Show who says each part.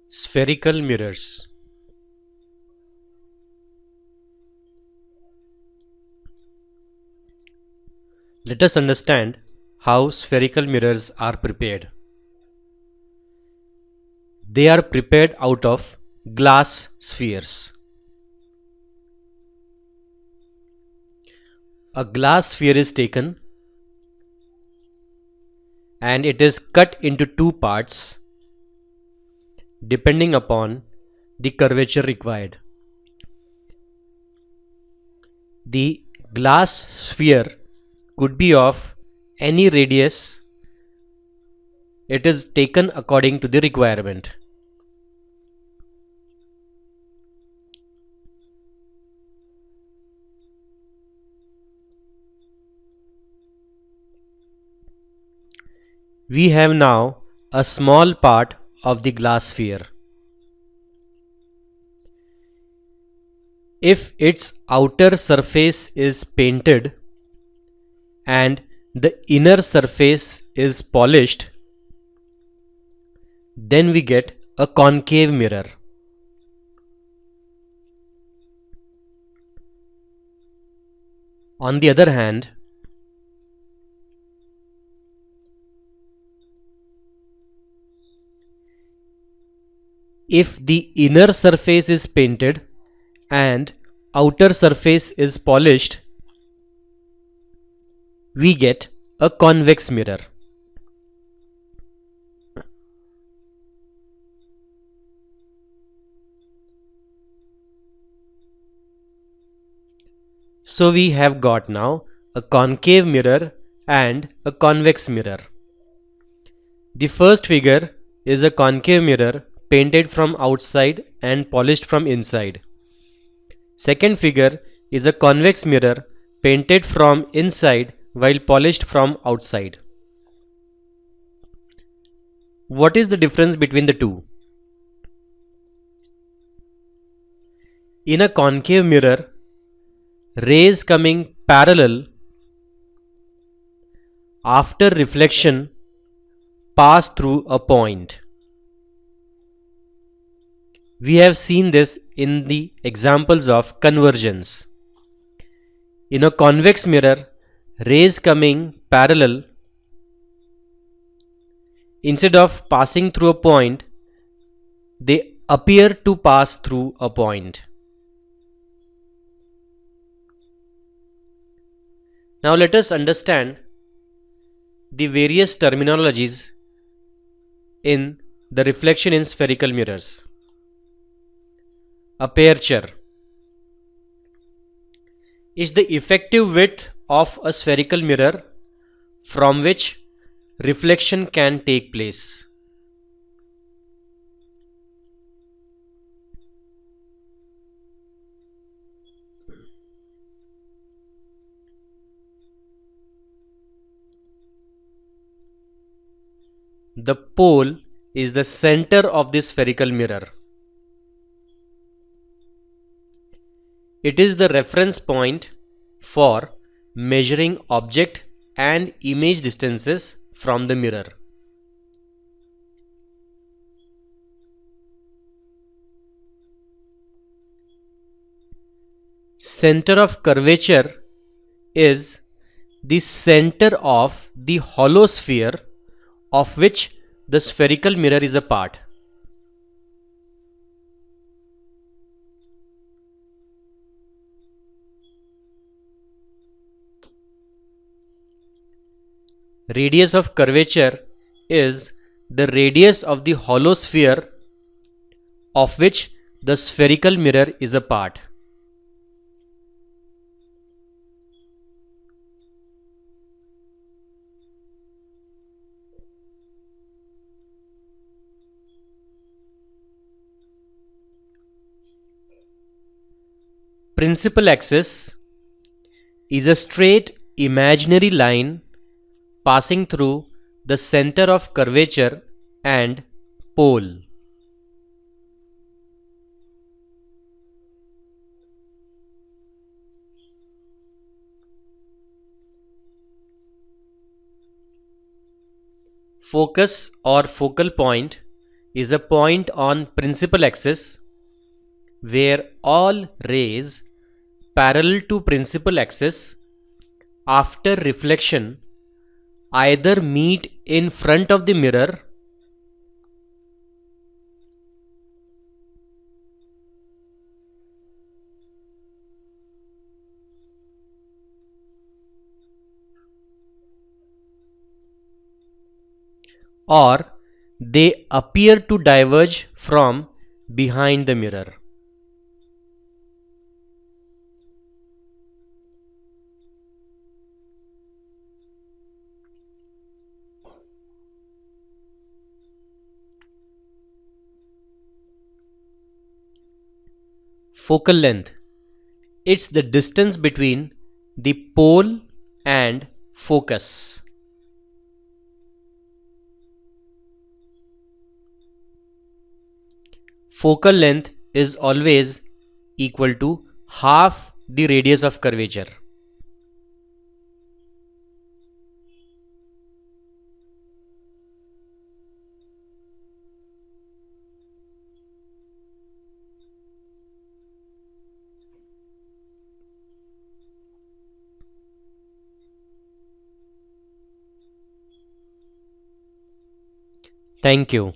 Speaker 1: Spherical mirrors. Let us understand how spherical mirrors are prepared. They are prepared out of glass spheres. A glass sphere is taken and it is cut into two parts depending upon the curvature required. The glass sphere could be of any radius. It is taken according to the requirement. We have now a small part of the glass sphere. If its outer surface is painted and the inner surface is polished, then we get a concave mirror. On the other hand, if the inner surface is painted and outer surface is polished, we get a convex mirror. So we have got now a concave mirror and a convex mirror. The first figure is a concave mirror painted from outside and polished from inside. Second figure is a convex mirror painted from inside while polished from outside. What is the difference between the two? In a concave mirror, rays coming parallel after reflection pass through a point. We have seen this in the examples of convergence. In a convex mirror, rays coming parallel, instead of passing through a point, they appear to pass through a point. Now let us understand the various terminologies in the reflection in spherical mirrors. Aperture is the effective width of a spherical mirror from which reflection can take place. The pole is the center of the spherical mirror. It is the reference point for measuring object and image distances from the mirror. Center of curvature is the center of the hollow sphere of which the spherical mirror is a part. Radius of curvature is the radius of the hollow sphere of which the spherical mirror is a part. Principal axis is a straight imaginary line passing through the center of curvature and pole. Focus or focal point is a point on principal axis where all rays parallel to principal axis after reflection either meet in front of the mirror or they appear to diverge from behind the mirror. Focal length. It's the distance between the pole and focus. Focal length is always equal to half the radius of curvature. Thank you.